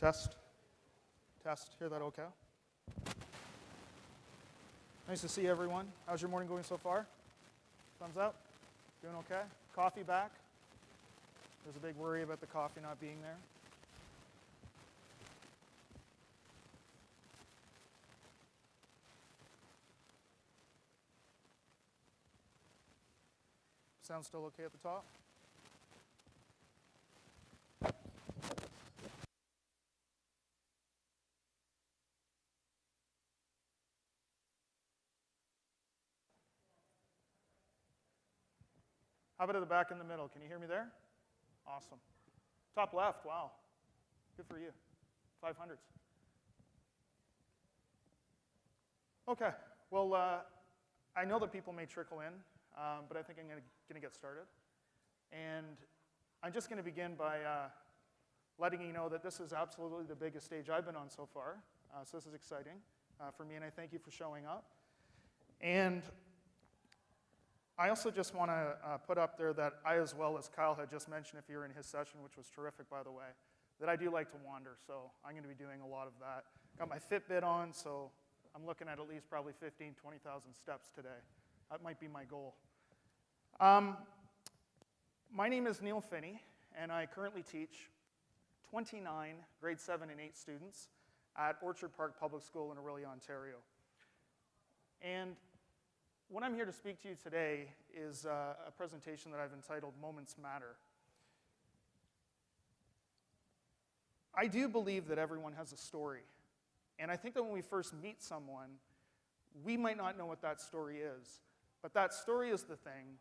Test. Test. Hear that okay? Nice to see everyone. How's your morning going so far? Thumbs up? Doing okay? Coffee back? There's a big worry about the coffee not being there. Sound still okay at the top? How about at the back in the middle? Can you hear me there? Awesome. Top left, wow. Good for you. 500s. Okay, well, I know that people may trickle in, but I think I'm going to get started. And I'm just going to begin by letting you know that this is absolutely the biggest stage I've been on so far. So this is exciting for me, and I thank you for showing up. And I also just want to put up there that I, as well as Kyle had just mentioned if you were in his session, which was terrific, by the way, that I do like to wander. So I'm going to be doing a lot of that. Got my Fitbit on, so I'm looking at least probably 15,000, 20,000 steps today. That might be my goal. My name is Neil Finney, and I currently teach 29 grade 7 and 8 students at Orchard Park Public School in Orillia, Ontario. And what I'm here to speak to you today is a presentation that I've entitled Moments Matter. I do believe that everyone has a story. And I think that when we first meet someone, we might not know what that story is. But that story is the thing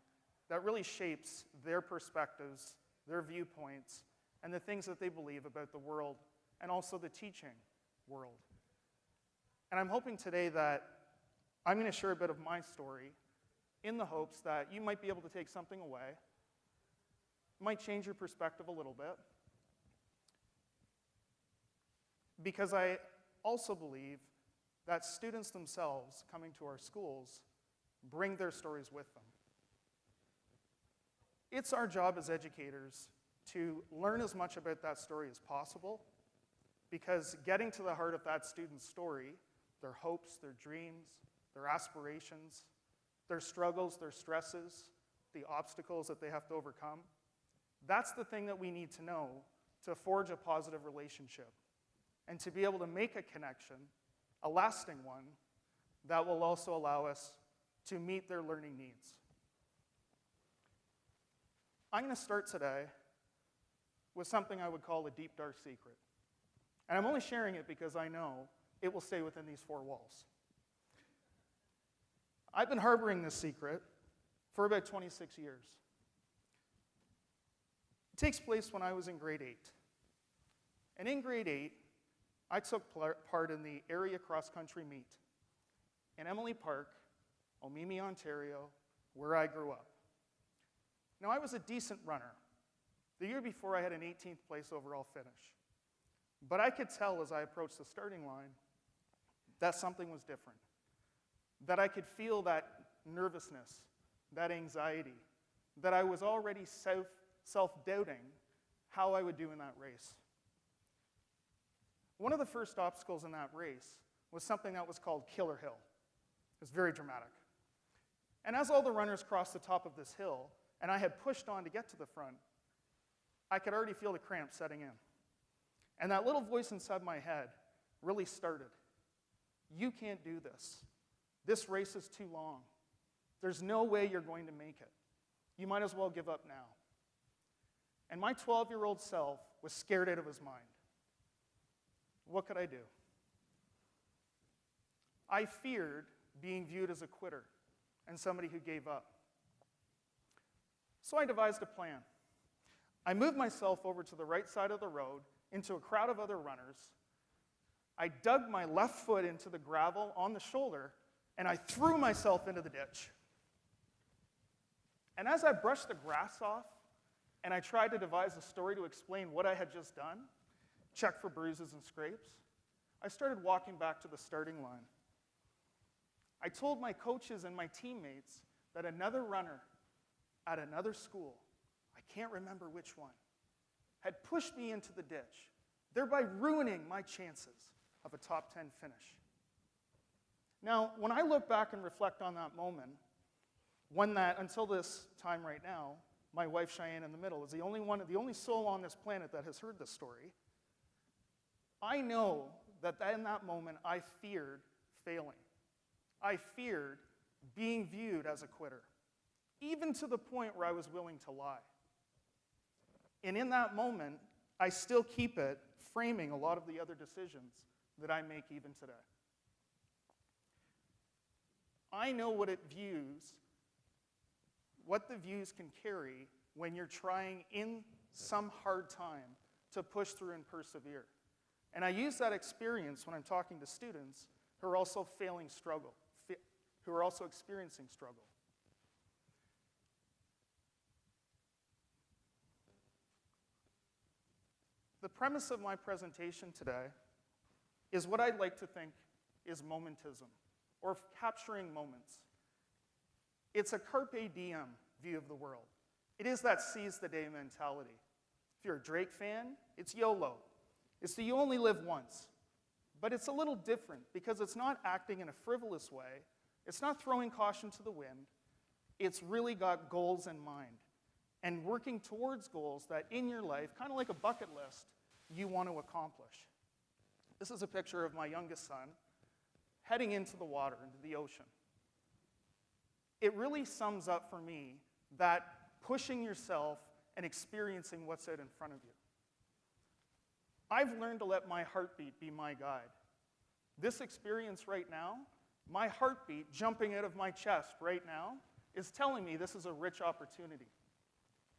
that really shapes their perspectives, their viewpoints, and the things that they believe about the world and also the teaching world. And I'm hoping today that I'm going to share a bit of my story in the hopes that you might be able to take something away. It might change your perspective a little bit. Because I also believe that students themselves coming to our schools bring their stories with them. It's our job as educators to learn as much about that story as possible, because getting to the heart of that student's story, their hopes, their dreams, their aspirations, their struggles, their stresses, the obstacles that they have to overcome, that's the thing that we need to know to forge a positive relationship and to be able to make a connection, a lasting one, that will also allow us to meet their learning needs. I'm going to start today with something I would call a deep, dark secret. And I'm only sharing it because I know it will stay within these four walls. I've been harboring this secret for about 26 years. It takes place when I was in grade 8. And in grade 8, I took part in the area cross-country meet in Emily Park, Omemee, Ontario, where I grew up. Now, I was a decent runner. The year before, I had an 18th place overall finish. But I could tell as I approached the starting line that something was different, that I could feel that nervousness, that anxiety, that I was already self-doubting how I would do in that race. One of the first obstacles in that race was something that was called Killer Hill. It was very dramatic. And as all the runners crossed the top of this hill, and I had pushed on to get to the front, I could already feel the cramps setting in. And that little voice inside my head really started. You can't do this. This race is too long. There's no way you're going to make it. You might as well give up now. And my 12-year-old self was scared out of his mind. What could I do? I feared being viewed as a quitter and somebody who gave up. So I devised a plan. I moved myself over to the right side of the road into a crowd of other runners. I dug my left foot into the gravel on the shoulder, and I threw myself into the ditch. And as I brushed the grass off, and I tried to devise a story to explain what I had just done, check for bruises and scrapes, I started walking back to the starting line. I told my coaches and my teammates that another runner at another school, I can't remember which one, had pushed me into the ditch thereby ruining my chances of a top 10 finish. Now, when I look back and reflect on that moment, until this time right now, my wife Cheyenne in the middle is the only soul on this planet that has heard this story. I know that in that moment I feared failing. I feared being viewed as a quitter, even to the point where I was willing to lie. And in that moment, I still keep it framing a lot of the other decisions that I make even today. I know what the views can carry when you're trying in some hard time to push through and persevere. And I use that experience when I'm talking to students who are also who are also experiencing struggle. The premise of my presentation today is what I'd like to think is momentism, or capturing moments. It's a carpe diem view of the world. It is that seize the day mentality. If you're a Drake fan, it's YOLO. It's the you only live once. But it's a little different because it's not acting in a frivolous way. It's not throwing caution to the wind. It's really got goals in mind and working towards goals that in your life, kind of like a bucket list, you want to accomplish. This is a picture of my youngest son heading into the water, into the ocean. It really sums up for me that pushing yourself and experiencing what's out in front of you. I've learned to let my heartbeat be my guide. This experience right now, my heartbeat jumping out of my chest right now, is telling me this is a rich opportunity.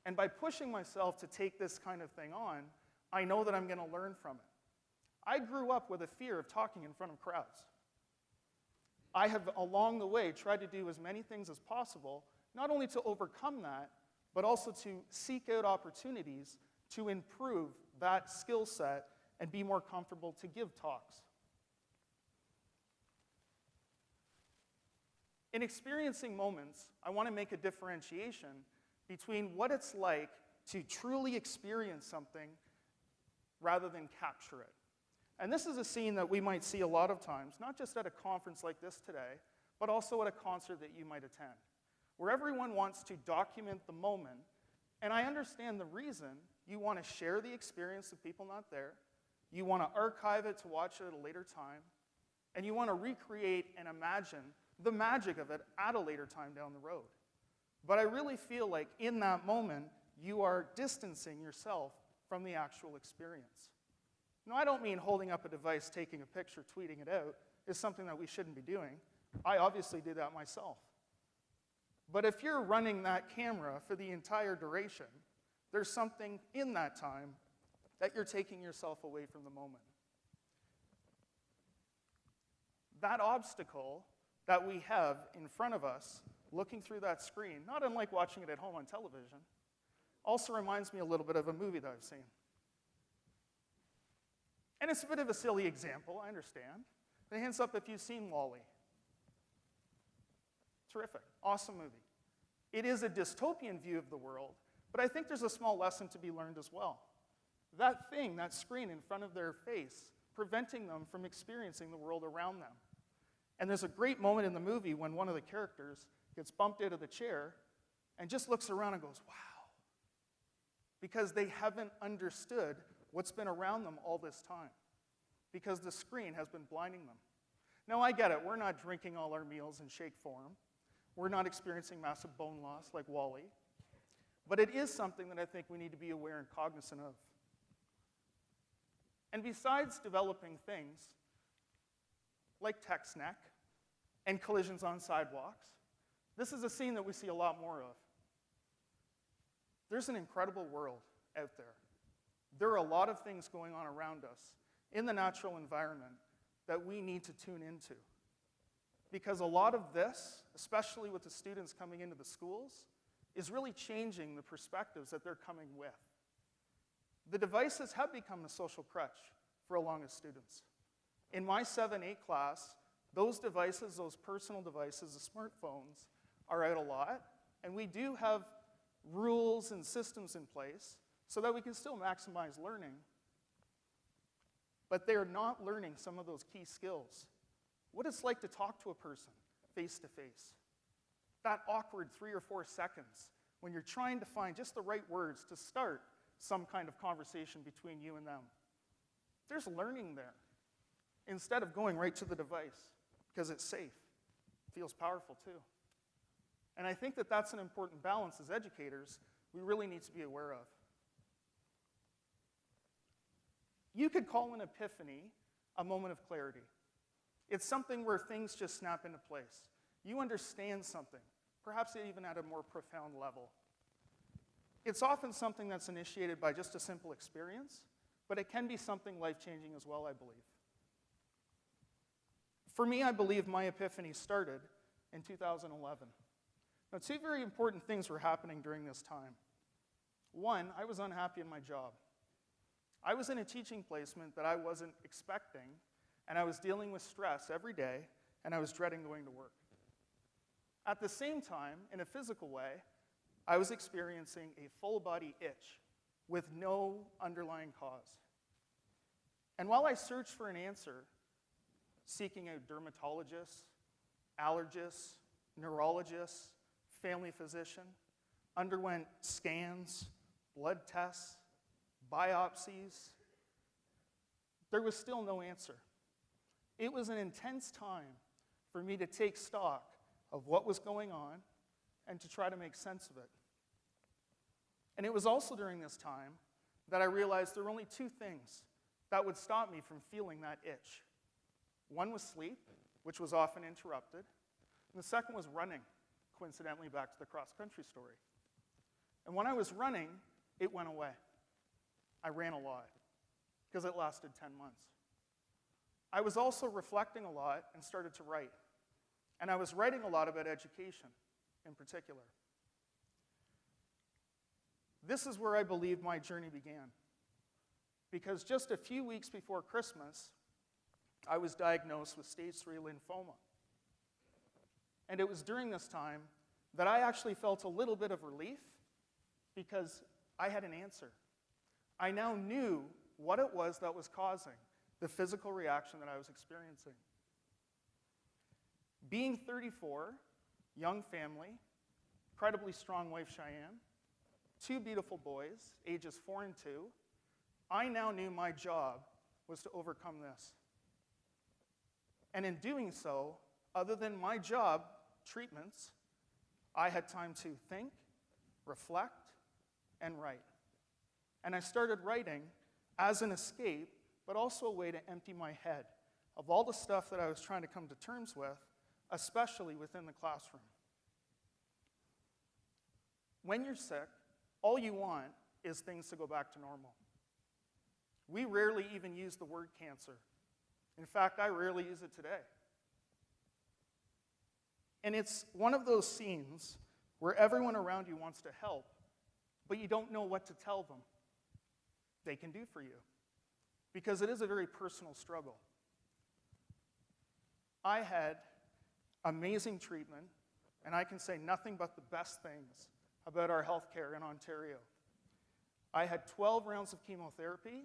And by pushing myself to take this kind of thing on, I know that I'm going to learn from it. I grew up with a fear of talking in front of crowds. I have, along the way, tried to do as many things as possible, not only to overcome that, but also to seek out opportunities to improve that skill set and be more comfortable to give talks. In experiencing moments, I want to make a differentiation between what it's like to truly experience something rather than capture it. And this is a scene that we might see a lot of times, not just at a conference like this today, but also at a concert that you might attend, where everyone wants to document the moment. And I understand the reason. You want to share the experience with people not there. You want to archive it to watch it at a later time. And you want to recreate and imagine the magic of it at a later time down the road. But I really feel like in that moment, you are distancing yourself from the actual experience. Now, I don't mean holding up a device, taking a picture, tweeting it out is something that we shouldn't be doing. I obviously do that myself. But if you're running that camera for the entire duration, there's something in that time that you're taking yourself away from the moment. That obstacle that we have in front of us, looking through that screen, not unlike watching it at home on television, also reminds me a little bit of a movie that I've seen. And it's a bit of a silly example, I understand. But hands up if you've seen WALL-E. Terrific, awesome movie. It is a dystopian view of the world, but I think there's a small lesson to be learned as well. That thing, that screen in front of their face, preventing them from experiencing the world around them. And there's a great moment in the movie when one of the characters gets bumped out of the chair and just looks around and goes, wow. Because they haven't understood what's been around them all this time. Because the screen has been blinding them. Now, I get it. We're not drinking all our meals in shake form. We're not experiencing massive bone loss like WALL-E. But it is something that I think we need to be aware and cognizant of. And besides developing things like text neck and collisions on sidewalks, this is a scene that we see a lot more of. There's an incredible world out there. There are a lot of things going on around us in the natural environment that we need to tune into. Because a lot of this, especially with the students coming into the schools, is really changing the perspectives that they're coming with. The devices have become a social crutch for along as students. In my 7-8 class, those devices, those personal devices, the smartphones, are out a lot, and we do have rules and systems in place so that we can still maximize learning. but they're not learning some of those key skills. What it's like to talk to a person face to face. That awkward 3 or 4 seconds when you're trying to find just the right words to start some kind of conversation between you and them. There's learning there, instead of going right to the device, because it's safe. It feels powerful too. And I think that that's an important balance as educators we really need to be aware of. You could call an epiphany a moment of clarity. It's something where things just snap into place. You understand something, perhaps even at a more profound level. It's often something that's initiated by just a simple experience, but it can be something life-changing as well, I believe. For me, I believe my epiphany started in 2011. Now, 2 very important things were happening during this time. One, I was unhappy in my job. I was in a teaching placement that I wasn't expecting, and I was dealing with stress every day, and I was dreading going to work. At the same time, in a physical way, I was experiencing a full-body itch with no underlying cause. And while I searched for an answer, seeking out dermatologists, allergists, neurologists, family physician, underwent scans, blood tests, biopsies, there was still no answer. It was an intense time for me to take stock of what was going on and to try to make sense of it. And it was also during this time that I realized there were only 2 things that would stop me from feeling that itch. One was sleep, which was often interrupted, and the second was running, coincidentally back to the cross-country story. And when I was running, it went away. I ran a lot, because it lasted 10 months. I was also reflecting a lot and started to write. And I was writing a lot about education in particular. This is where I believe my journey began. Because just a few weeks before Christmas, I was diagnosed with stage 3 lymphoma. And it was during this time that I actually felt a little bit of relief because I had an answer. I now knew what it was that was causing the physical reaction that I was experiencing. Being 34, young family, incredibly strong wife Cheyenne, 2 beautiful boys, ages 4 and 2, I now knew my job was to overcome this. And in doing so, other than my job, treatments, I had time to think, reflect, and write. And I started writing as an escape, but also a way to empty my head of all the stuff that I was trying to come to terms with, especially within the classroom. When you're sick, all you want is things to go back to normal. We rarely even use the word cancer. In fact, I rarely use it today. And it's one of those scenes where everyone around you wants to help, but you don't know what to tell them they can do for you, because it is a very personal struggle. I had amazing treatment, and I can say nothing but the best things about our healthcare in Ontario. I had 12 rounds of chemotherapy,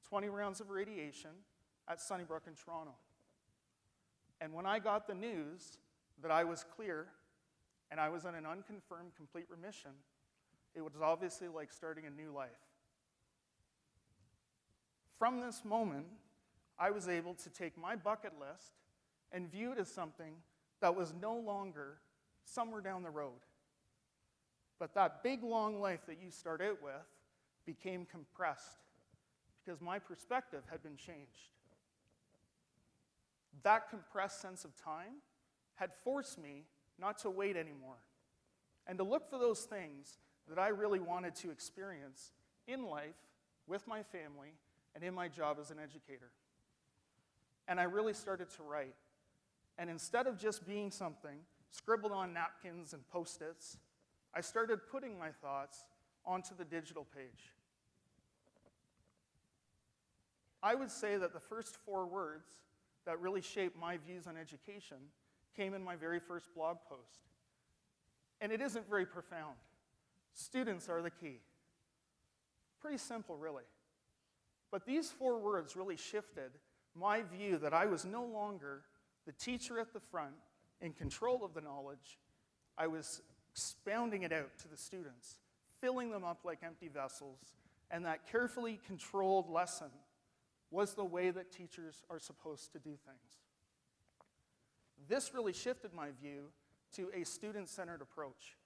20 rounds of radiation at Sunnybrook in Toronto. And when I got the news that I was clear and I was in an unconfirmed complete remission, it was obviously like starting a new life. From this moment, I was able to take my bucket list and view it as something that was no longer somewhere down the road. But that big, long life that you start out with became compressed because my perspective had been changed. That compressed sense of time had forced me not to wait anymore and to look for those things that I really wanted to experience in life, with my family, and in my job as an educator. And I really started to write. And instead of just being something scribbled on napkins and Post-its, I started putting my thoughts onto the digital page. I would say that the first 4 words that really shaped my views on education came in my very first blog post. And it isn't very profound. Students are the key. Pretty simple, really. But these 4 words really shifted my view that I was no longer the teacher at the front in control of the knowledge. I was expounding it out to the students, filling them up like empty vessels, and that carefully controlled lesson was the way that teachers are supposed to do things. This really shifted my view to a student-centered approach,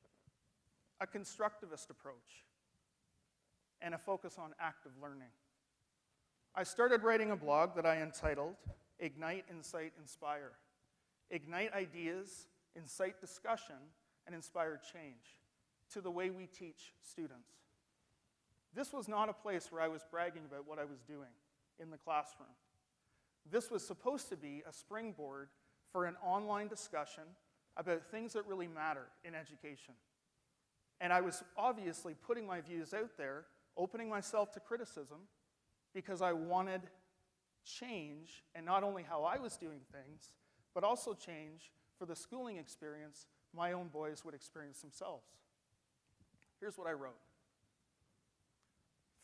a constructivist approach, and a focus on active learning. I started writing a blog that I entitled Ignite, Incite, Inspire. Ignite ideas, incite discussion, and inspire change to the way we teach students. This was not a place where I was bragging about what I was doing in the classroom. This was supposed to be a springboard for an online discussion about things that really matter in education. And I was obviously putting my views out there, opening myself to criticism, because I wanted change, and not only how I was doing things, but also change for the schooling experience my own boys would experience themselves. Here's what I wrote.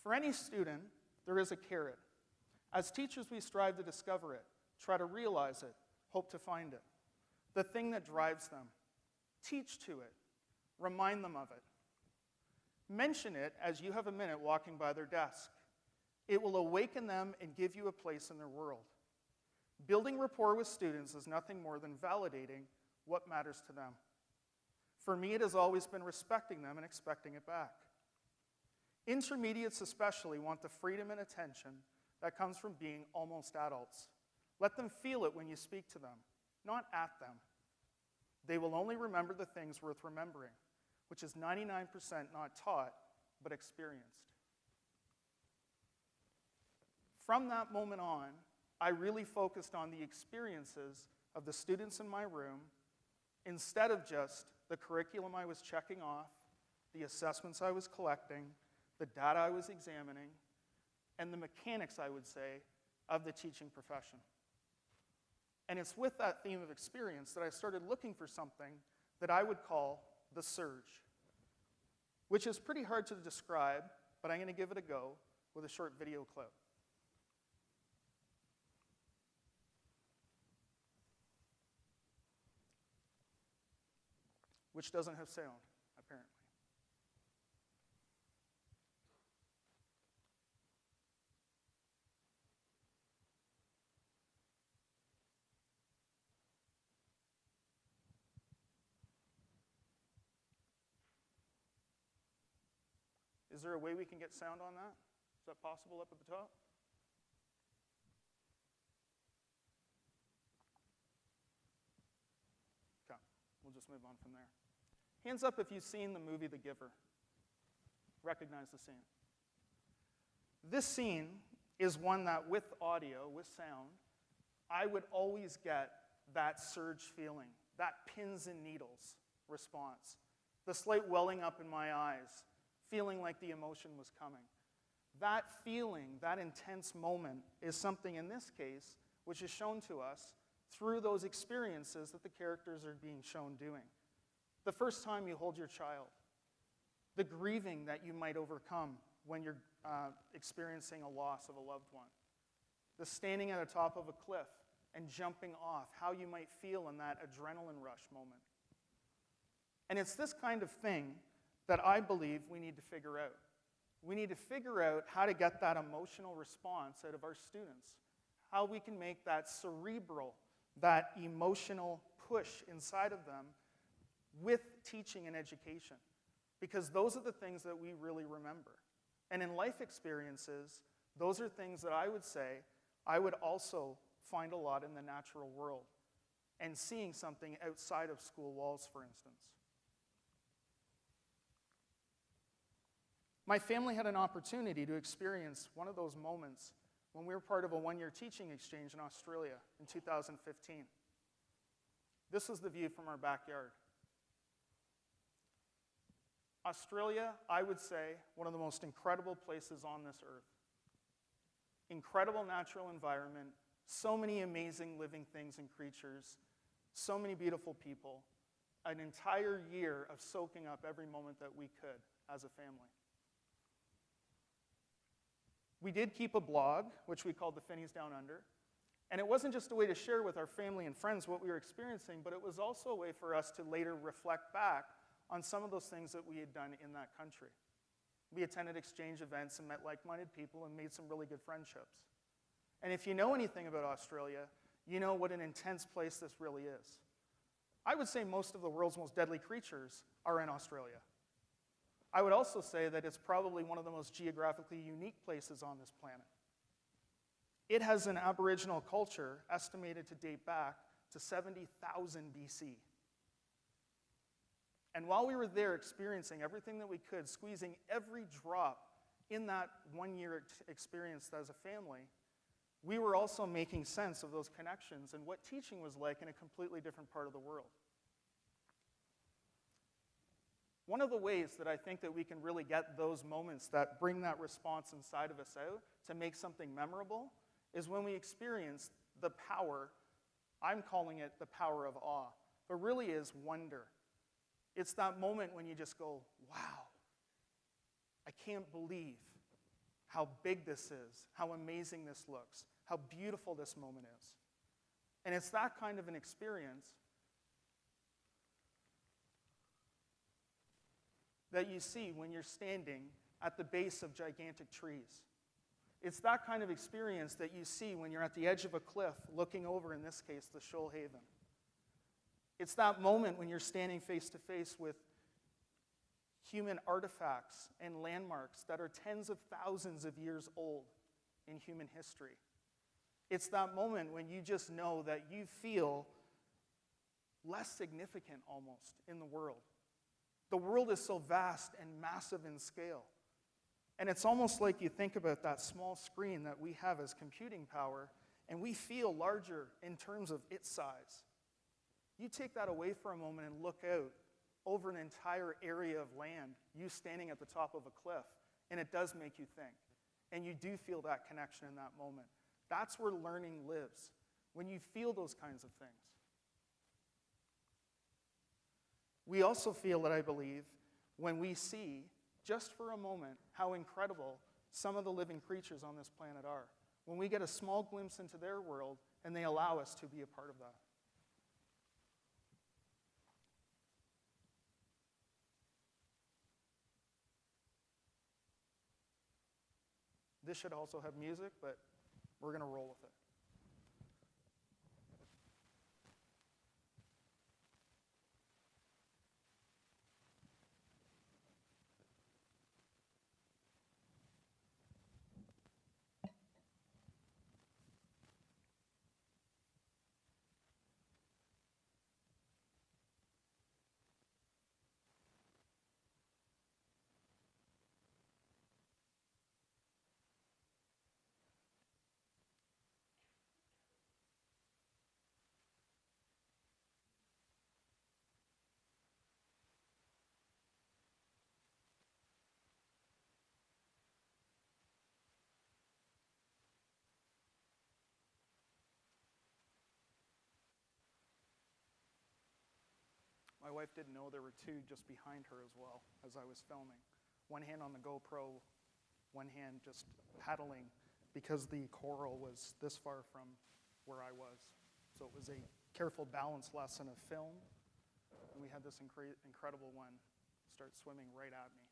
For any student, there is a carrot. As teachers, we strive to discover it, try to realize it, hope to find it. The thing that drives them. Teach to it. Remind them of it. Mention it as you have a minute walking by their desk. It will awaken them and give you a place in their world. Building rapport with students is nothing more than validating what matters to them. For me, it has always been respecting them and expecting it back. Intermediates especially want the freedom and attention that comes from being almost adults. Let them feel it when you speak to them, not at them. They will only remember the things worth remembering, which is 99% not taught, but experienced. From that moment on, I really focused on the experiences of the students in my room instead of just the curriculum I was checking off, the assessments I was collecting, the data I was examining, and the mechanics, I would say, of the teaching profession. And it's with that theme of experience that I started looking for something that I would call the surge, which is pretty hard to describe, but I'm going to give it a go with a short video clip. Which doesn't have sound, apparently. Is there a way we can get sound on that? Is that possible up at the top? Okay, we'll just move on from there. Hands up if you've seen the movie The Giver. Recognize the scene. This scene is one that with audio, with sound, I would always get that surge feeling, that pins and needles response, the slight welling up in my eyes, feeling like the emotion was coming. That feeling, that intense moment, is something in this case which is shown to us through those experiences that the characters are being shown doing. The first time you hold your child, the grieving that you might overcome when you're experiencing a loss of a loved one, the standing at the top of a cliff and jumping off, how you might feel in that adrenaline rush moment. And it's this kind of thing that I believe we need to figure out. We need to figure out how to get that emotional response out of our students, how we can make that cerebral, that emotional push inside of them with teaching and education, because those are the things that we really remember. And in life experiences, those are things that I would say I would also find a lot in the natural world, and seeing something outside of school walls, for instance. My family had an opportunity to experience one of those moments when we were part of a one-year teaching exchange in Australia in 2015. This was the view from our backyard. Australia, I would say, one of the most incredible places on this earth. Incredible natural environment, so many amazing living things and creatures, so many beautiful people, an entire year of soaking up every moment that we could as a family. We did keep a blog, which we called the Finneys Down Under. And it wasn't just a way to share with our family and friends what we were experiencing, but it was also a way for us to later reflect back on some of those things that we had done in that country. We attended exchange events and met like-minded people and made some really good friendships. And if you know anything about Australia, you know what an intense place this really is. I would say most of the world's most deadly creatures are in Australia. I would also say that it's probably one of the most geographically unique places on this planet. It has an Aboriginal culture estimated to date back to 70,000 BC. And while we were there experiencing everything that we could, squeezing every drop in that one-year experience as a family, we were also making sense of those connections and what teaching was like in a completely different part of the world. One of the ways that I think that we can really get those moments that bring that response inside of us out to make something memorable is when we experience the power, I'm calling it the power of awe, but really is wonder. It's that moment when you just go, wow, I can't believe how big this is, how amazing this looks, how beautiful this moment is. And it's that kind of an experience that you see when you're standing at the base of gigantic trees. It's that kind of experience that you see when you're at the edge of a cliff looking over, in this case, the Shoalhaven. It's that moment when you're standing face to face with human artifacts and landmarks that are tens of thousands of years old in human history. It's that moment when you just know that you feel less significant almost in the world. The world is so vast and massive in scale. And it's almost like you think about that small screen that we have as computing power, and we feel larger in terms of its size. You take that away for a moment and look out over an entire area of land, you standing at the top of a cliff, and it does make you think. And you do feel that connection in that moment. That's where learning lives, when you feel those kinds of things. We also feel that, I believe, when we see, just for a moment, how incredible some of the living creatures on this planet are. When we get a small glimpse into their world, and they allow us to be a part of that. This should also have music, but we're going to roll with it. My wife didn't know there were two just behind her as well as I was filming. One hand on the GoPro, one hand just paddling because the coral was this far from where I was. So it was a careful balance lesson of film. And we had this incredible one start swimming right at me.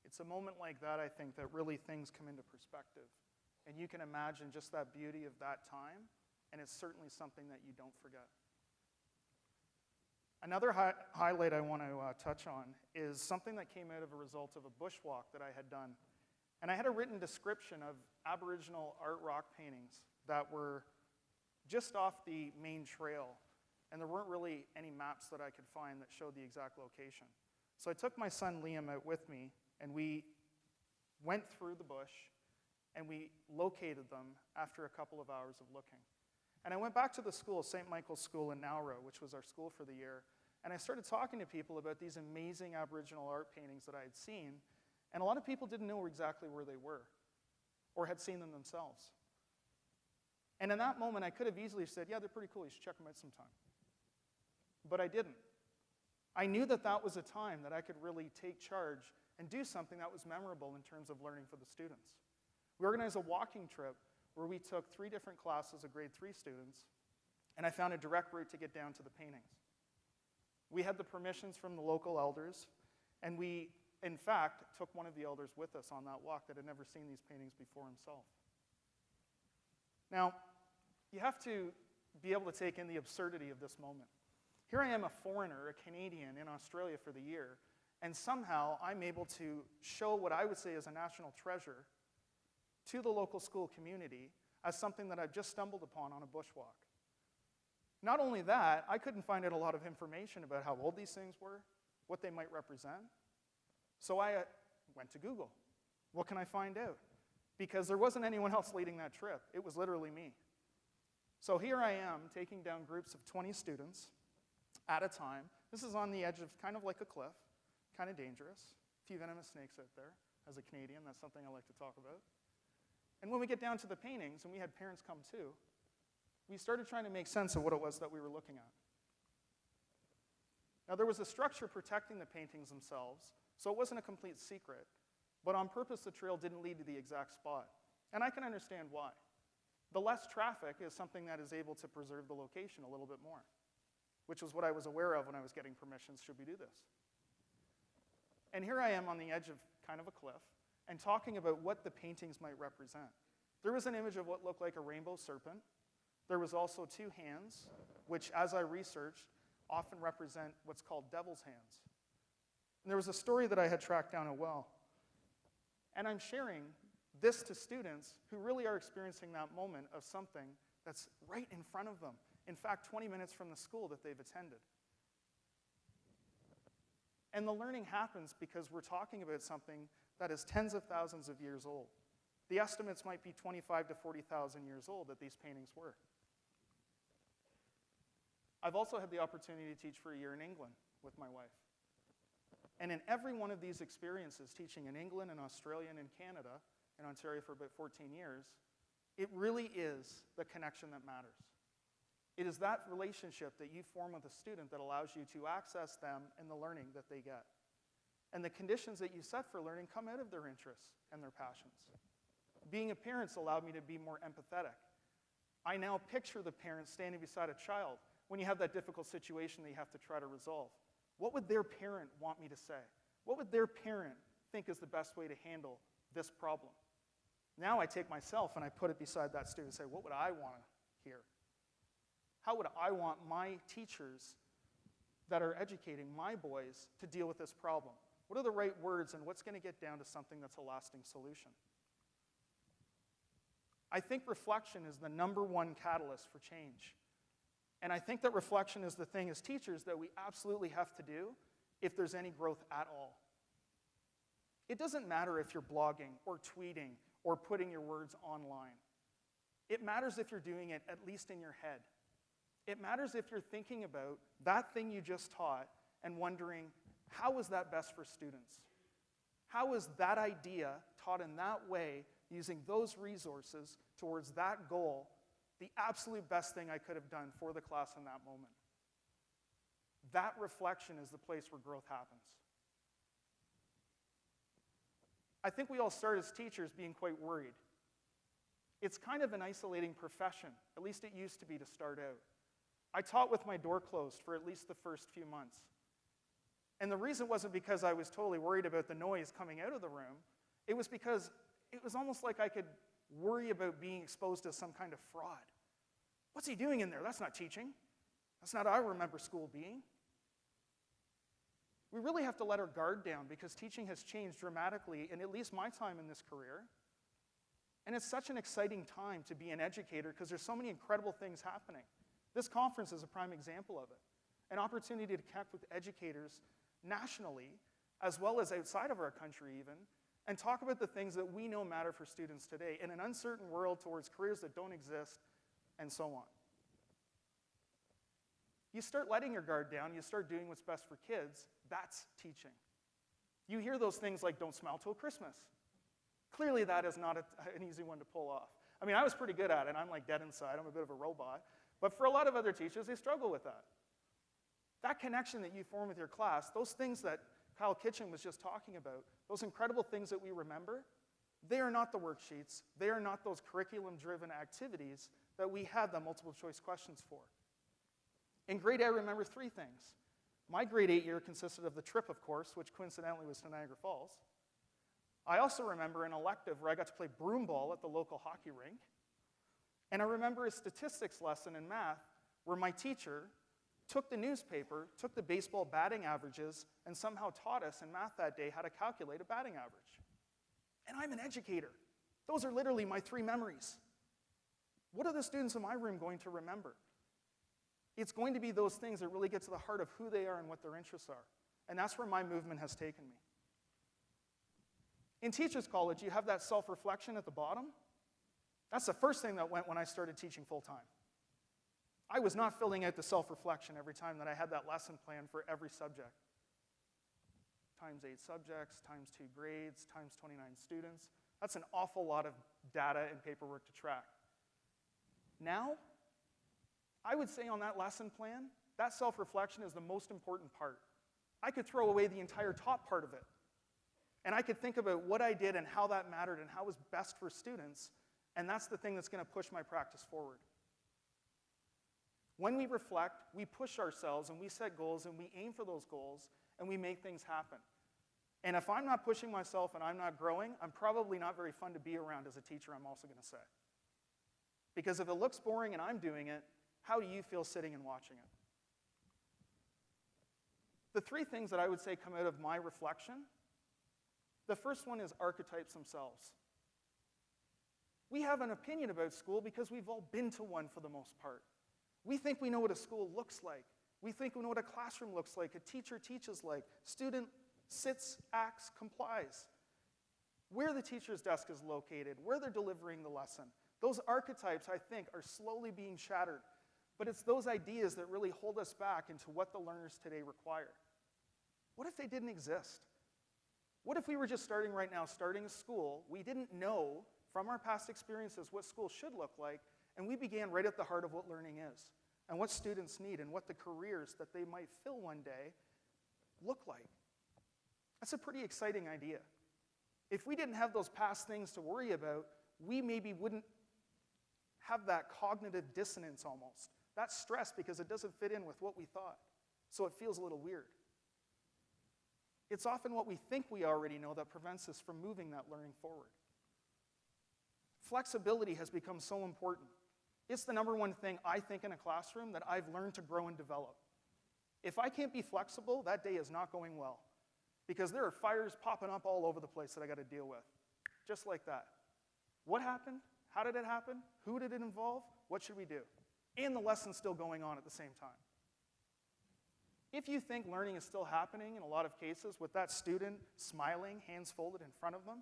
It's a moment like that, I think, that really things come into perspective. And you can imagine just that beauty of that time, and it's certainly something that you don't forget. Another highlight I want to touch on is something that came out of a result of a bushwalk that I had done. And I had a written description of Aboriginal art rock paintings that were just off the main trail, and there weren't really any maps that I could find that showed the exact location. So I took my son Liam out with me, and we went through the bush, and we located them after a couple of hours of looking. And I went back to the school, St. Michael's School in Nowra, which was our school for the year, and I started talking to people about these amazing Aboriginal art paintings that I had seen, and a lot of people didn't know exactly where they were or had seen them themselves. And in that moment, I could have easily said, yeah, they're pretty cool, you should check them out sometime. But I didn't. I knew that that was a time that I could really take charge and do something that was memorable in terms of learning for the students. We organized a walking trip where we took 3 different classes of grade 3 students, and I found a direct route to get down to the paintings. We had the permissions from the local elders, and we, in fact, took one of the elders with us on that walk that had never seen these paintings before himself. Now, you have to be able to take in the absurdity of this moment. Here I am, a foreigner, a Canadian in Australia for the year, and somehow I'm able to show what I would say is a national treasure to the local school community as something that I've just stumbled upon on a bushwalk. Not only that, I couldn't find out a lot of information about how old these things were, what they might represent. So I went to Google. What can I find out? Because there wasn't anyone else leading that trip. It was literally me. So here I am taking down groups of 20 students at a time. This is on the edge of kind of like a cliff, kind of dangerous. A few venomous snakes out there. As a Canadian, that's something I like to talk about. And when we get down to the paintings, and we had parents come too, we started trying to make sense of what it was that we were looking at. Now, there was a structure protecting the paintings themselves, so it wasn't a complete secret, but on purpose, the trail didn't lead to the exact spot. And I can understand why. The less traffic is something that is able to preserve the location a little bit more, which was what I was aware of when I was getting permissions, should we do this? And here I am on the edge of kind of a cliff, and talking about what the paintings might represent. There was an image of what looked like a rainbow serpent. There was also 2 hands, which, as I researched, often represent what's called devil's hands. And there was a story that I had tracked down as well. And I'm sharing this to students who really are experiencing that moment of something that's right in front of them. In fact, 20 minutes from the school that they've attended. And the learning happens because we're talking about something that is tens of thousands of years old. The estimates might be 25 to 40,000 years old that these paintings were. I've also had the opportunity to teach for a year in England with my wife. And in every one of these experiences, teaching in England and Australia and in Canada, in Ontario for about 14 years, it really is the connection that matters. It is that relationship that you form with a student that allows you to access them and the learning that they get. And the conditions that you set for learning come out of their interests and their passions. Being a parent allowed me to be more empathetic. I now picture the parent standing beside a child when you have that difficult situation that you have to try to resolve. What would their parent want me to say? What would their parent think is the best way to handle this problem? Now I take myself and I put it beside that student and say, what would I want to hear? How would I want my teachers that are educating my boys to deal with this problem? What are the right words and what's going to get down to something that's a lasting solution? I think reflection is the #1 catalyst for change. And I think that reflection is the thing as teachers that we absolutely have to do if there's any growth at all. It doesn't matter if you're blogging or tweeting or putting your words online. It matters if you're doing it at least in your head. It matters if you're thinking about that thing you just taught and wondering, how is that best for students? How is that idea taught in that way, using those resources towards that goal, the absolute best thing I could have done for the class in that moment? That reflection is the place where growth happens. I think we all start as teachers being quite worried. It's kind of an isolating profession, at least it used to be to start out. I taught with my door closed for at least the first few months. And the reason wasn't because I was totally worried about the noise coming out of the room. It was because it was almost like I could worry about being exposed to some kind of fraud. What's he doing in there? That's not teaching. That's not how I remember school being. We really have to let our guard down because teaching has changed dramatically in at least my time in this career. And it's such an exciting time to be an educator because there's so many incredible things happening. This conference is a prime example of it. An opportunity to connect with educators nationally, as well as outside of our country even, and talk about the things that we know matter for students today in an uncertain world towards careers that don't exist, and so on. You start letting your guard down, you start doing what's best for kids, that's teaching. You hear those things like, don't smile till Christmas. Clearly that is not an easy one to pull off. I mean, I was pretty good at it. I'm like dead inside. I'm a bit of a robot. But for a lot of other teachers, they struggle with that. That connection that you form with your class, those things that Kyle Kitchen was just talking about, those incredible things that we remember, they are not the worksheets. They are not those curriculum-driven activities that we had the multiple choice questions for. In grade 8, I remember 3 things. My grade 8 year consisted of the trip, of course, which coincidentally was to Niagara Falls. I also remember an elective where I got to play broom ball at the local hockey rink. And I remember a statistics lesson in math where my teacher took the newspaper, took the baseball batting averages, and somehow taught us in math that day how to calculate a batting average. And I'm an educator. Those are literally my 3 memories. What are the students in my room going to remember? It's going to be those things that really get to the heart of who they are and what their interests are. And that's where my movement has taken me. In Teachers College, you have that self-reflection at the bottom. That's the first thing that went when I started teaching full-time. I was not filling out the self-reflection every time that I had that lesson plan for every subject. Times 8 subjects, times 2 grades, times 29 students. That's an awful lot of data and paperwork to track. Now, I would say on that lesson plan, that self-reflection is the most important part. I could throw away the entire top part of it. And I could think about what I did and how that mattered and how it was best for students, and that's the thing that's going to push my practice forward. When we reflect, we push ourselves and we set goals and we aim for those goals and we make things happen. And if I'm not pushing myself and I'm not growing, I'm probably not very fun to be around as a teacher, I'm also going to say. Because if it looks boring and I'm doing it, how do you feel sitting and watching it? The 3 things that I would say come out of my reflection, the first one is archetypes themselves. We have an opinion about school because we've all been to one for the most part. We think we know what a school looks like. We think we know what a classroom looks like, a teacher teaches like, student sits, acts, complies. Where the teacher's desk is located, where they're delivering the lesson. Those archetypes, I think, are slowly being shattered. But it's those ideas that really hold us back into what the learners today require. What if they didn't exist? What if we were just starting right now, starting a school, we didn't know from our past experiences what school should look like, and we began right at the heart of what learning is, and what students need, and what the careers that they might fill one day look like? That's a pretty exciting idea. If we didn't have those past things to worry about, we maybe wouldn't have that cognitive dissonance almost. That stress because it doesn't fit in with what we thought. So it feels a little weird. It's often what we think we already know that prevents us from moving that learning forward. Flexibility has become so important. It's the number one thing I think in a classroom that I've learned to grow and develop. If I can't be flexible, that day is not going well. Because there are fires popping up all over the place that I got to deal with. Just like that. What happened? How did it happen? Who did it involve? What should we do? And the lesson's still going on at the same time. If you think learning is still happening in a lot of cases with that student smiling, hands folded in front of them,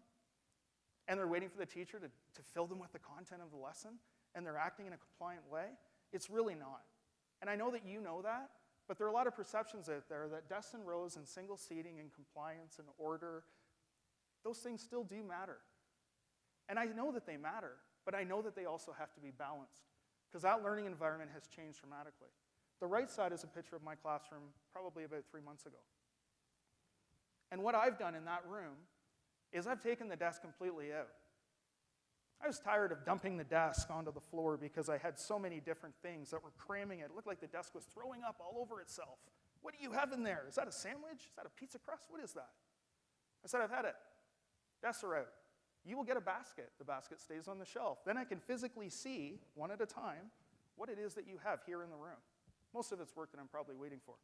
and they're waiting for the teacher to fill them with the content of the lesson, and they're acting in a compliant way, it's really not. And I know that you know that, but there are a lot of perceptions out there that desks and rows and single seating and compliance and order, those things still do matter. And I know that they matter, but I know that they also have to be balanced, because that learning environment has changed dramatically. The right side is a picture of my classroom probably about 3 months ago. And what I've done in that room is I've taken the desk completely out. I was tired of dumping the desk onto the floor because I had so many different things that were cramming it. It looked like the desk was throwing up all over itself. What do you have in there? Is that a sandwich? Is that a pizza crust? What is that? I said, I've had it. Desks are out. You will get a basket. The basket stays on the shelf. Then I can physically see, one at a time, what it is that you have here in the room. Most of it's work that I'm probably waiting for.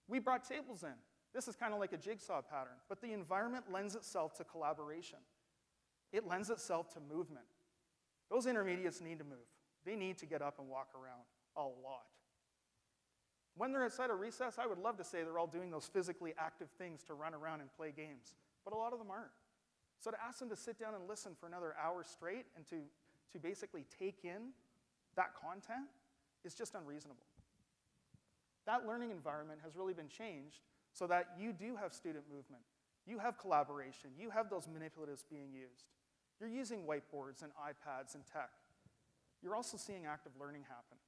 We brought tables in. This is kind of like a jigsaw pattern, but the environment lends itself to collaboration. It lends itself to movement. Those intermediates need to move. They need to get up and walk around a lot. When they're outside of recess, I would love to say they're all doing those physically active things to run around and play games, but a lot of them aren't. So to ask them to sit down and listen for another hour straight and to basically take in that content is just unreasonable. That learning environment has really been changed so that you do have student movement, you have collaboration, you have those manipulatives being used. You're using whiteboards and iPads and tech. You're also seeing active learning happen.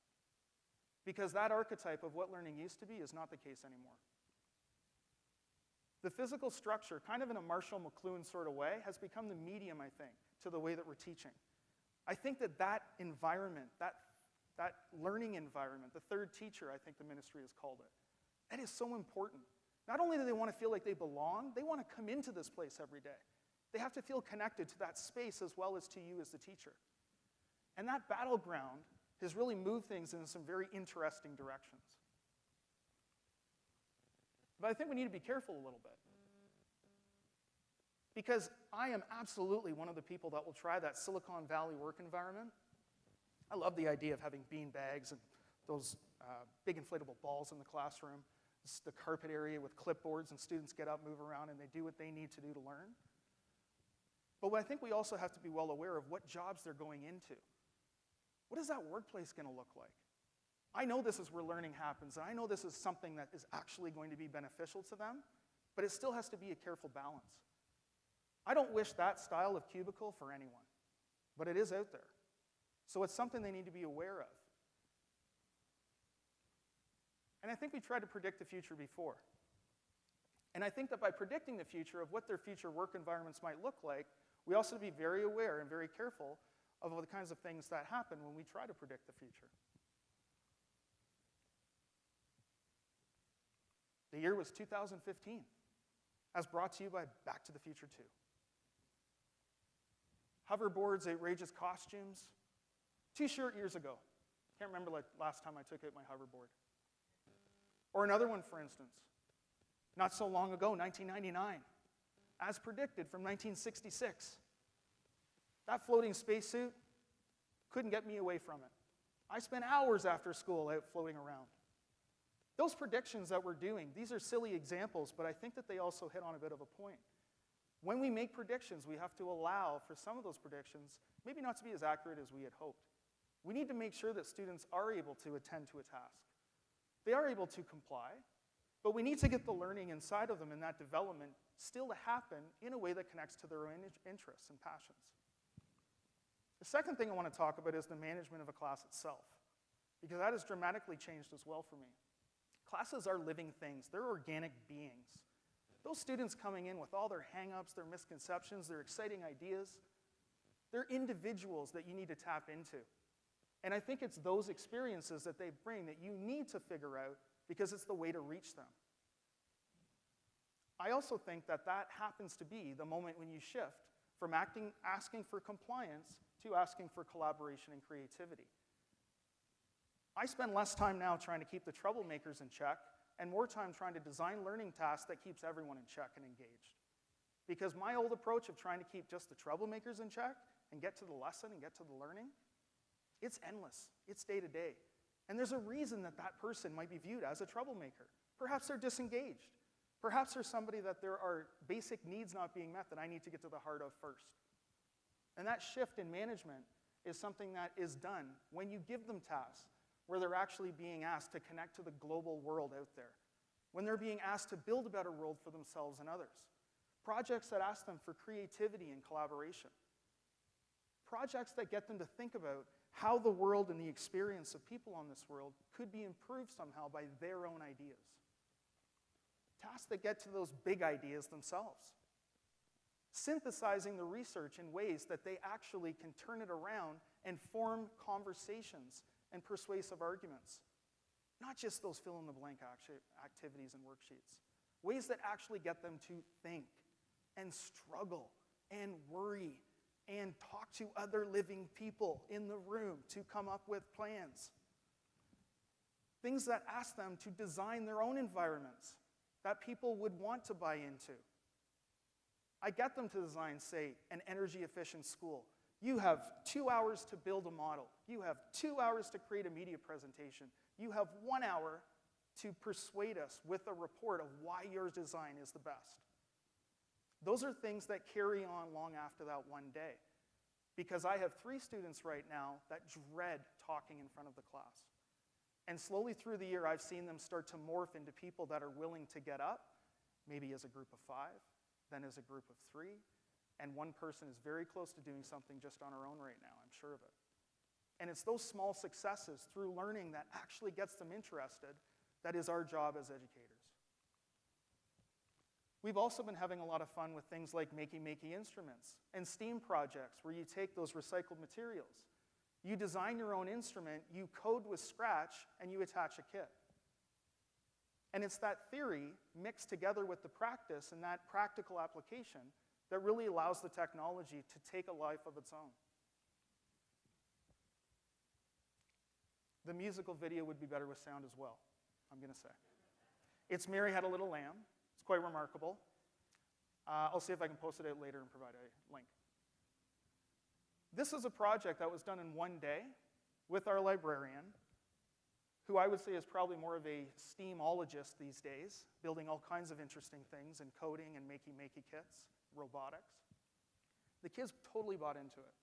Because that archetype of what learning used to be is not the case anymore. The physical structure, kind of in a Marshall McLuhan sort of way, has become the medium, I think, to the way that we're teaching. I think that environment, that learning environment, the third teacher, I think the ministry has called it, that is so important. Not only do they want to feel like they belong, they want to come into this place every day. They have to feel connected to that space as well as to you as the teacher. And that battleground has really moved things in some very interesting directions. But I think we need to be careful a little bit. Because I am absolutely one of the people that will try that Silicon Valley work environment. I love the idea of having bean bags and those big inflatable balls in the classroom. It's the carpet area with clipboards, and students get up, move around, and they do what they need to do to learn. But I think we also have to be well aware of what jobs they're going into. What is that workplace going to look like? I know this is where learning happens, and I know this is something that is actually going to be beneficial to them, but it still has to be a careful balance. I don't wish that style of cubicle for anyone, but it is out there. So it's something they need to be aware of. And I think we tried to predict the future before. And I think that by predicting the future of what their future work environments might look like, we also have to be very aware and very careful of the kinds of things that happen when we try to predict the future. The year was 2015, as brought to you by Back to the Future 2. Hoverboards, outrageous costumes. 2 short years ago. Can't remember last time I took out my hoverboard. Or another one, for instance. Not so long ago, 1999. As predicted, from 1966. That floating spacesuit couldn't get me away from it. I spent hours after school out floating around. Those predictions that we're doing, these are silly examples, but I think that they also hit on a bit of a point. When we make predictions, we have to allow for some of those predictions maybe not to be as accurate as we had hoped. We need to make sure that students are able to attend to a task. They are able to comply, but we need to get the learning inside of them and that development still to happen in a way that connects to their own interests and passions. The second thing I want to talk about is the management of a class itself, because that has dramatically changed as well for me. Classes are living things. They're organic beings. Those students coming in with all their hang-ups, their misconceptions, their exciting ideas, they're individuals that you need to tap into. And I think it's those experiences that they bring that you need to figure out because it's the way to reach them. I also think that happens to be the moment when you shift from asking for compliance to asking for collaboration and creativity. I spend less time now trying to keep the troublemakers in check and more time trying to design learning tasks that keeps everyone in check and engaged. Because my old approach of trying to keep just the troublemakers in check and get to the lesson and get to the learning, it's endless. It's day to day. And there's a reason that that person might be viewed as a troublemaker. Perhaps they're disengaged. Perhaps there's somebody that there are basic needs not being met that I need to get to the heart of first. And that shift in management is something that is done when you give them tasks where they're actually being asked to connect to the global world out there, when they're being asked to build a better world for themselves and others, projects that ask them for creativity and collaboration, projects that get them to think about how the world and the experience of people on this world could be improved somehow by their own ideas. Tasks that get to those big ideas themselves. Synthesizing the research in ways that they actually can turn it around and form conversations and persuasive arguments. Not just those fill-in-the-blank activities and worksheets. Ways that actually get them to think and struggle and worry and talk to other living people in the room to come up with plans. Things that ask them to design their own environments that people would want to buy into. I get them to design, say, an energy-efficient school. You have 2 hours to build a model. You have 2 hours to create a media presentation. You have 1 hour to persuade us with a report of why your design is the best. Those are things that carry on long after that one day. Because I have 3 students right now that dread talking in front of the class. And slowly through the year, I've seen them start to morph into people that are willing to get up, maybe as a group of 5, then as a group of 3, and one person is very close to doing something just on her own right now, I'm sure of it. And it's those small successes through learning that actually gets them interested that is our job as educators. We've also been having a lot of fun with things like makey-makey instruments and STEAM projects where you take those recycled materials. You design your own instrument, you code with Scratch, and you attach a kit. And it's that theory mixed together with the practice and that practical application that really allows the technology to take a life of its own. The musical video would be better with sound as well, I'm going to say. It's Mary Had a Little Lamb. It's quite remarkable. I'll see if I can post it out later and provide a link. This is a project that was done in one day with our librarian, who I would say is probably more of a STEAMologist these days, building all kinds of interesting things in coding and makey-makey kits, robotics. The kids totally bought into it.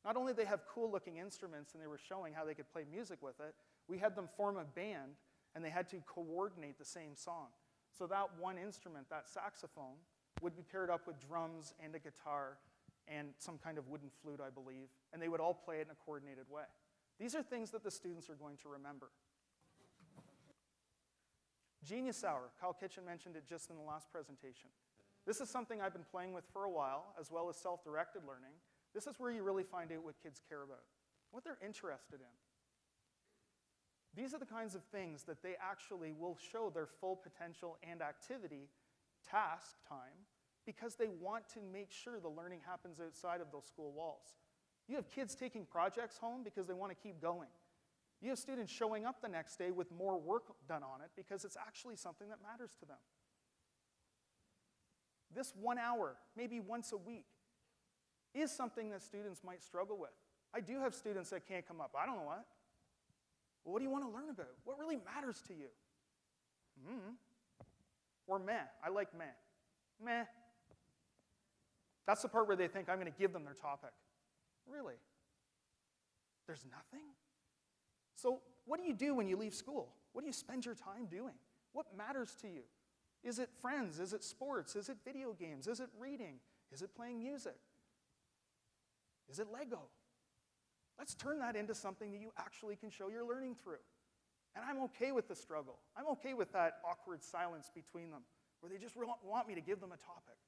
Not only did they have cool-looking instruments and they were showing how they could play music with it, we had them form a band and they had to coordinate the same song. So that one instrument, that saxophone, would be paired up with drums and a guitar and some kind of wooden flute, I believe, and they would all play it in a coordinated way. These are things that the students are going to remember. Genius Hour, Kyle Kitchen mentioned it just in the last presentation. This is something I've been playing with for a while, as well as self-directed learning. This is where you really find out what kids care about, what they're interested in. These are the kinds of things that they actually will show their full potential and activity, task time, because they want to make sure the learning happens outside of those school walls. You have kids taking projects home because they want to keep going. You have students showing up the next day with more work done on it because it's actually something that matters to them. This 1 hour, maybe once a week, is something that students might struggle with. I do have students that can't come up. I don't know what. Well, what do you want to learn about? What really matters to you? Or meh. I like meh. Meh. That's the part where they think I'm going to give them their topic. Really? There's nothing? So what do you do when you leave school? What do you spend your time doing? What matters to you? Is it friends? Is it sports? Is it video games? Is it reading? Is it playing music? Is it Lego? Let's turn that into something that you actually can show your learning through. And I'm okay with the struggle. I'm okay with that awkward silence between them, where they just want me to give them a topic.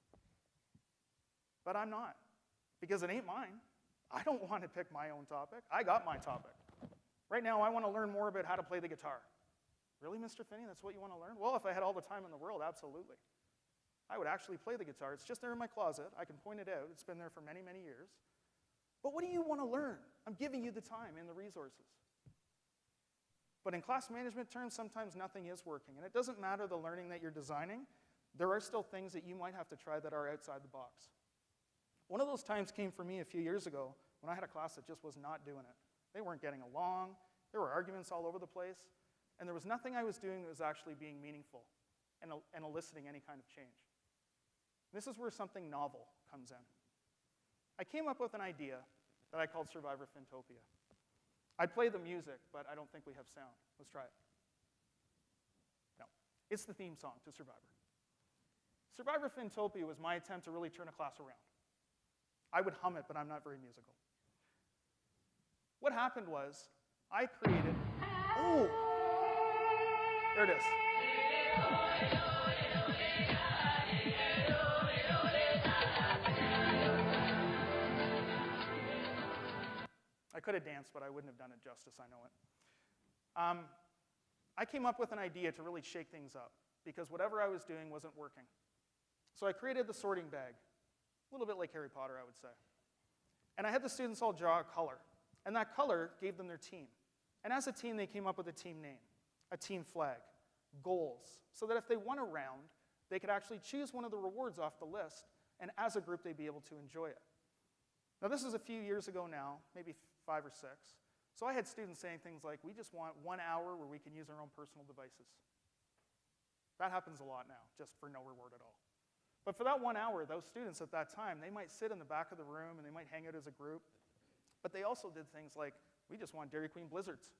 But I'm not, because it ain't mine. I don't want to pick my own topic. I got my topic. Right now, I want to learn more about how to play the guitar. Really, Mr. Finney, that's what you want to learn? Well, if I had all the time in the world, absolutely. I would actually play the guitar. It's just there in my closet. I can point it out. It's been there for many, many years. But what do you want to learn? I'm giving you the time and the resources. But in class management terms, sometimes nothing is working. And it doesn't matter the learning that you're designing. There are still things that you might have to try that are outside the box. One of those times came for me a few years ago when I had a class that just was not doing it. They weren't getting along. There were arguments all over the place. And there was nothing I was doing that was actually being meaningful and eliciting any kind of change. This is where something novel comes in. I came up with an idea that I called Survivor Fintopia. I'd play the music, but I don't think we have sound. Let's try it. No. It's the theme song to Survivor. Survivor Fintopia was my attempt to really turn a class around. I would hum it, but I'm not very musical. What happened was, I created... Oh! There it is. I could have danced, but I wouldn't have done it justice, I know it. I came up with an idea to really shake things up, because whatever I was doing wasn't working. So I created the sorting bag, a little bit like Harry Potter, I would say. And I had the students all draw a color, and that color gave them their team. And as a team, they came up with a team name, a team flag, goals, so that if they won a round, they could actually choose one of the rewards off the list, and as a group, they'd be able to enjoy it. Now, this is a few years ago now, maybe 5 or 6. So I had students saying things like, we just want 1 hour where we can use our own personal devices. That happens a lot now, just for no reward at all. But for that 1 hour, those students at that time, they might sit in the back of the room and they might hang out as a group. But they also did things like, we just want Dairy Queen Blizzards.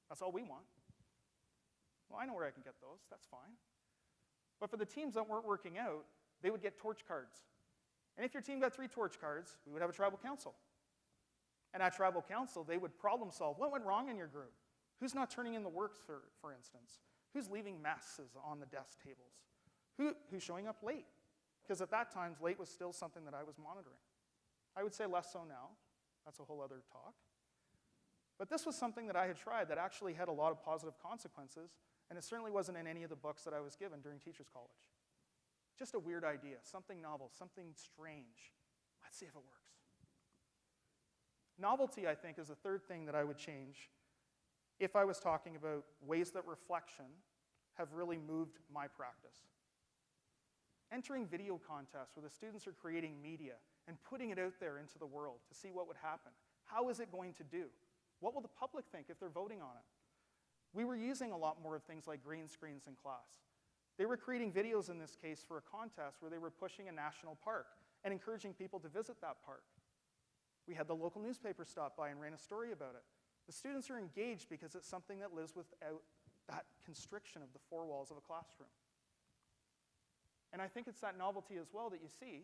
That's all we want. Well, I know where I can get those. That's fine. But for the teams that weren't working out, they would get torch cards. And if your team got 3 torch cards, we would have a tribal council. And at tribal council, they would problem solve. What went wrong in your group? Who's not turning in the works, for instance? Who's leaving messes on the desk tables? Who's showing up late? Because at that time, late was still something that I was monitoring. I would say less so now. That's a whole other talk. But this was something that I had tried that actually had a lot of positive consequences, and it certainly wasn't in any of the books that I was given during Teachers College. Just a weird idea, something novel, something strange. Let's see if it works. Novelty, I think, is the third thing that I would change if I was talking about ways that reflection have really moved my practice. Entering video contests where the students are creating media and putting it out there into the world to see what would happen. How is it going to do? What will the public think if they're voting on it? We were using a lot more of things like green screens in class. They were creating videos in this case for a contest where they were pushing a national park and encouraging people to visit that park. We had the local newspaper stop by and ran a story about it. The students are engaged because it's something that lives without that constriction of the 4 walls of a classroom. And I think it's that novelty as well that you see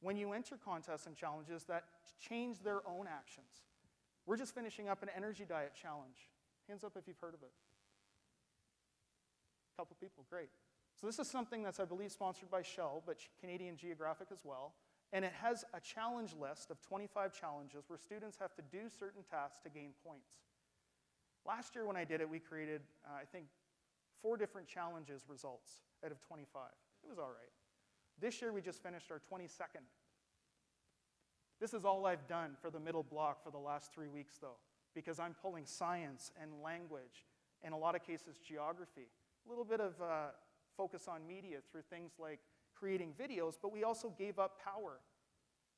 when you enter contests and challenges that change their own actions. We're just finishing up an energy diet challenge. Hands up if you've heard of it. A couple people, great. So this is something that's, I believe, sponsored by Shell, but Canadian Geographic as well. And it has a challenge list of 25 challenges where students have to do certain tasks to gain points. Last year when I did it, we created, I think, 4 different challenges results out of 25. It was all right. This year we just finished our 22nd. This is all I've done for the middle block for the last 3 weeks, though, because I'm pulling science and language, in a lot of cases geography, a little bit of focus on media through things like creating videos, but we also gave up power.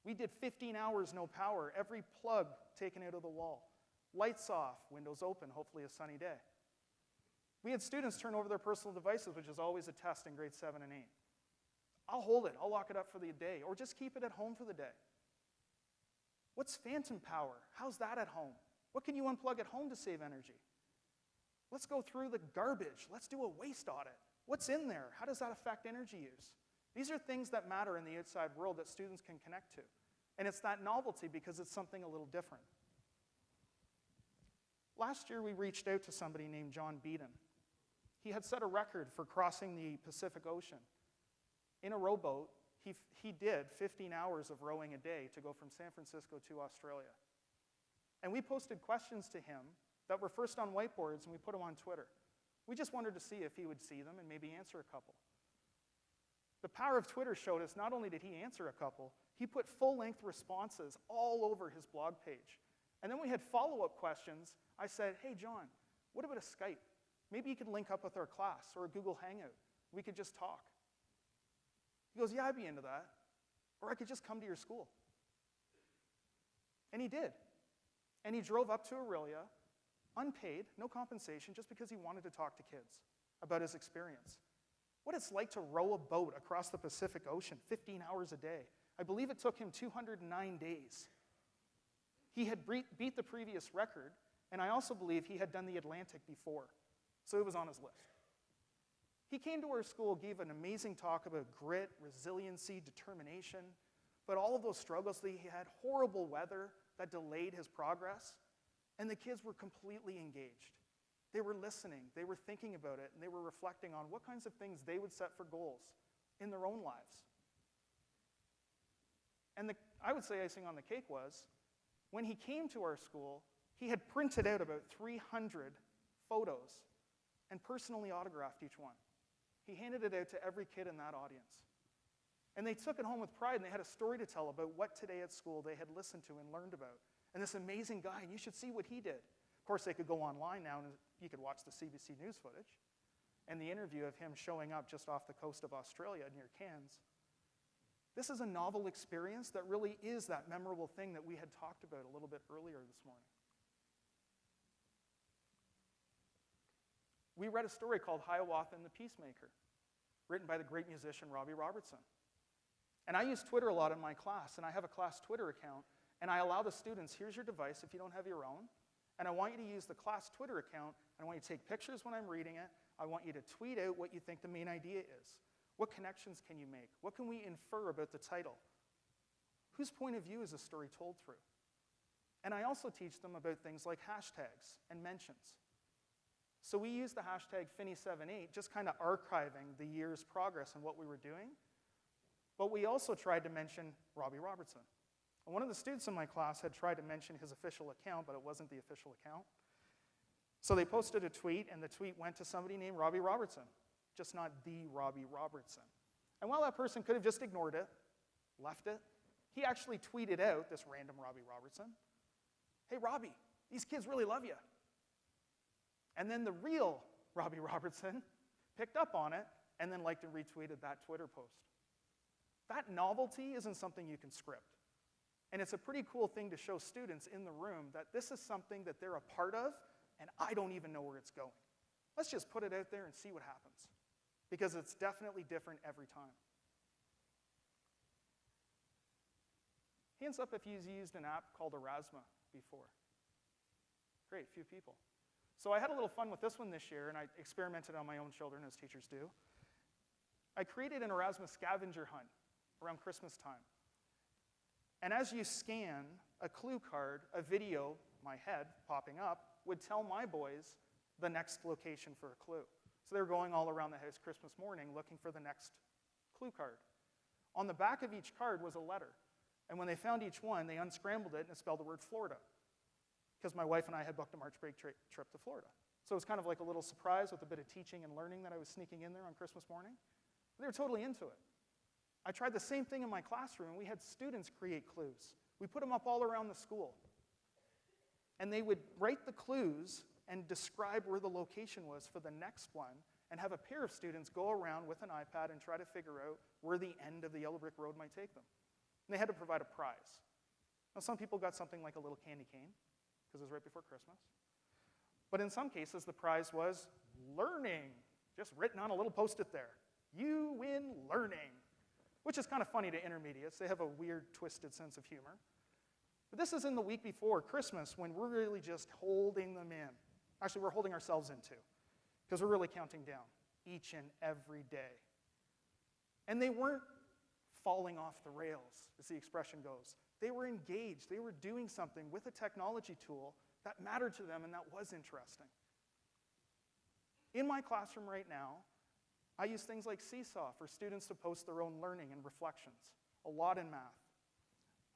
We did 15 hours no power, every plug taken out of the wall. Lights off, windows open, hopefully a sunny day. We had students turn over their personal devices, which is always a test in grades 7 and 8. I'll hold it, I'll lock it up for the day, or just keep it at home for the day. What's phantom power? How's that at home? What can you unplug at home to save energy? Let's go through the garbage. Let's do a waste audit. What's in there? How does that affect energy use? These are things that matter in the outside world that students can connect to. And it's that novelty because it's something a little different. Last year, we reached out to somebody named John Beaton. He had set a record for crossing the Pacific Ocean. In a rowboat, he did 15 hours of rowing a day to go from San Francisco to Australia. And we posted questions to him that were first on whiteboards, and we put them on Twitter. We just wanted to see if he would see them and maybe answer a couple. The power of Twitter showed us not only did he answer a couple, he put full-length responses all over his blog page. And then we had follow-up questions. I said, hey, John, what about a Skype? Maybe you could link up with our class or a Google Hangout. We could just talk. He goes, yeah, I'd be into that. Or I could just come to your school. And he did. And he drove up to Aurelia, unpaid, no compensation, just because he wanted to talk to kids about his experience. What it's like to row a boat across the Pacific Ocean 15 hours a day. I believe it took him 209 days. He had beat the previous record, and I also believe he had done the Atlantic before. So it was on his list. He came to our school, gave an amazing talk about grit, resiliency, determination, but all of those struggles that he had, horrible weather that delayed his progress, and the kids were completely engaged. They were listening, they were thinking about it, and they were reflecting on what kinds of things they would set for goals in their own lives. And I would say icing on the cake was, when he came to our school, he had printed out about 300 photos and personally autographed each one. He handed it out to every kid in that audience. And they took it home with pride, and they had a story to tell about what today at school they had listened to and learned about. And this amazing guy, and you should see what he did. Of course, they could go online now, and you could watch the CBC News footage and the interview of him showing up just off the coast of Australia near Cairns. This is a novel experience that really is that memorable thing that we had talked about a little bit earlier this morning. We read a story called Hiawatha and the Peacemaker. written by the great musician Robbie Robertson. And I use Twitter a lot in my class, and I have a class Twitter account, and I allow the students, here's your device if you don't have your own, and I want you to use the class Twitter account, and I want you to take pictures when I'm reading it. I want you to tweet out what you think the main idea is. What connections can you make? What can we infer about the title? Whose point of view is the story told through? And I also teach them about things like hashtags and mentions. So we use the hashtag Finney78, just kind of archiving the year's progress and what we were doing. But we also tried to mention Robbie Robertson. And one of the students in my class had tried to mention his official account, but it wasn't the official account. So they posted a tweet, and the tweet went to somebody named Robbie Robertson, just not the Robbie Robertson. And while that person could have just ignored it, left it, he actually tweeted out, this random Robbie Robertson, hey, Robbie, these kids really love you. And then the real Robbie Robertson picked up on it and then liked and retweeted that Twitter post. That novelty isn't something you can script. And it's a pretty cool thing to show students in the room that this is something that they're a part of, and I don't even know where it's going. Let's just put it out there and see what happens, because it's definitely different every time. Hands up if you've used an app called Erasmus before. Great, few people. So I had a little fun with this one this year, and I experimented on my own children, as teachers do. I created an Erasmus scavenger hunt around Christmas time. And as you scan a clue card, a video, my head popping up, would tell my boys the next location for a clue. So they were going all around the house Christmas morning looking for the next clue card. On the back of each card was a letter. And when they found each one, they unscrambled it and it spelled the word Florida, because my wife and I had booked a March break trip to Florida. So it was kind of like a little surprise with a bit of teaching and learning that I was sneaking in there on Christmas morning. But they were totally into it. I tried the same thing in my classroom, and we had students create clues. We put them up all around the school. And they would write the clues and describe where the location was for the next one, and have a pair of students go around with an iPad and try to figure out where the end of the yellow brick road might take them. And they had to provide a prize. Now, some people got something like a little candy cane, because it was right before Christmas. But in some cases, the prize was learning, just written on a little Post-it there. You win learning, which is kind of funny to intermediates. They have a weird, twisted sense of humor. But this is in the week before Christmas, when we're really just holding them in. Actually, we're holding ourselves into, because we're really counting down each and every day. And they weren't falling off the rails, as the expression goes. They were engaged. They were doing something with a technology tool that mattered to them and that was interesting. In my classroom right now, I use things like Seesaw for students to post their own learning and reflections, a lot in math.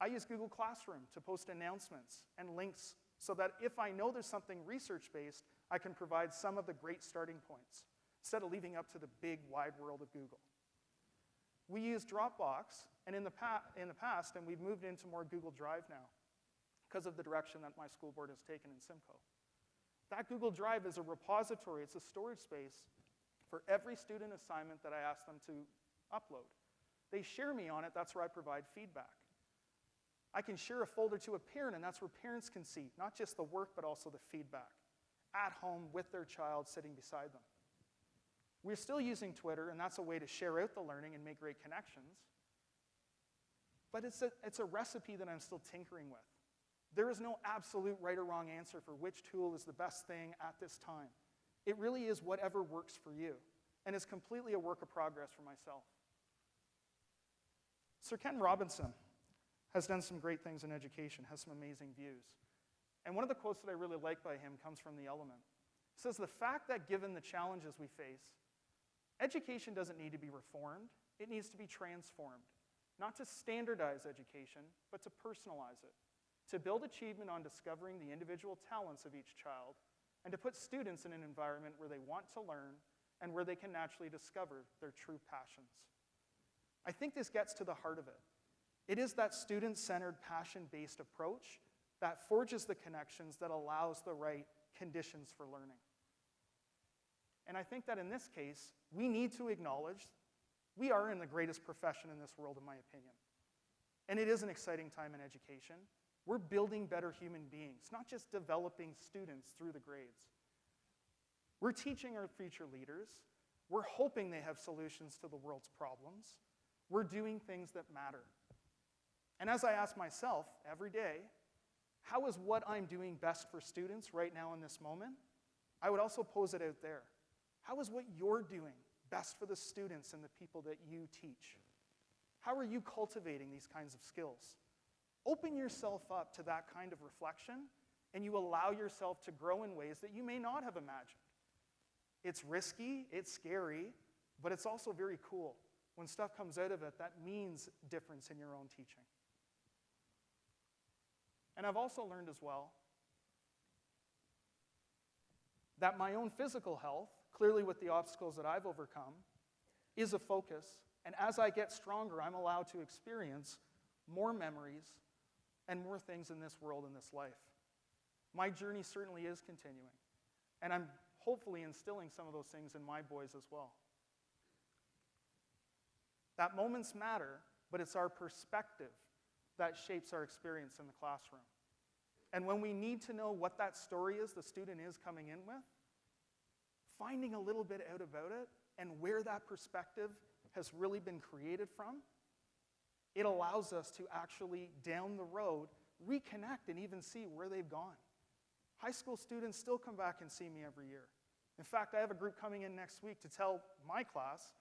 I use Google Classroom to post announcements and links so that if I know there's something research-based, I can provide some of the great starting points, instead of leaving up to the big, wide world of Google. We use Dropbox, and in the past, and we've moved into more Google Drive now, because of the direction that my school board has taken in Simcoe. That Google Drive is a repository, it's a storage space for every student assignment that I ask them to upload. They share me on it, that's where I provide feedback. I can share a folder to a parent, and that's where parents can see, not just the work, but also the feedback, at home with their child sitting beside them. We're still using Twitter, and that's a way to share out the learning and make great connections. But it's a recipe that I'm still tinkering with. There is no absolute right or wrong answer for which tool is the best thing at this time. It really is whatever works for you, and it's completely a work of progress for myself. Sir Ken Robinson has done some great things in education, has some amazing views. And one of the quotes that I really like by him comes from The Element. It says, "The fact that given the challenges we face, education doesn't need to be reformed, it needs to be transformed. Not to standardize education, but to personalize it. To build achievement on discovering the individual talents of each child, and to put students in an environment where they want to learn and where they can naturally discover their true passions." I think this gets to the heart of it. It is that student-centered, passion-based approach that forges the connections that allows the right conditions for learning. And I think that in this case, we need to acknowledge we are in the greatest profession in this world, in my opinion. And it is an exciting time in education. We're building better human beings, not just developing students through the grades. We're teaching our future leaders We're hoping they have solutions to the world's problems. We're doing things that matter. And as I ask myself every day, how is what I'm doing best for students right now in this moment? I would also pose it out there. How is what you're doing best for the students and the people that you teach? How are you cultivating these kinds of skills? Open yourself up to that kind of reflection, and you allow yourself to grow in ways that you may not have imagined. It's risky, it's scary, but it's also very cool. When stuff comes out of it, that means difference in your own teaching. And I've also learned as well that my own physical health, clearly with the obstacles that I've overcome, is a focus. And as I get stronger, I'm allowed to experience more memories and more things in this world and this life. My journey certainly is continuing. And I'm hopefully instilling some of those things in my boys as well. That moments matter, but it's our perspective that shapes our experience in the classroom. And when we need to know what that story is the student is coming in with, finding a little bit out about it and where that perspective has really been created from, it allows us to actually, down the road, reconnect and even see where they've gone. High school students still come back and see me every year. In fact, I have a group coming in next week to tell my class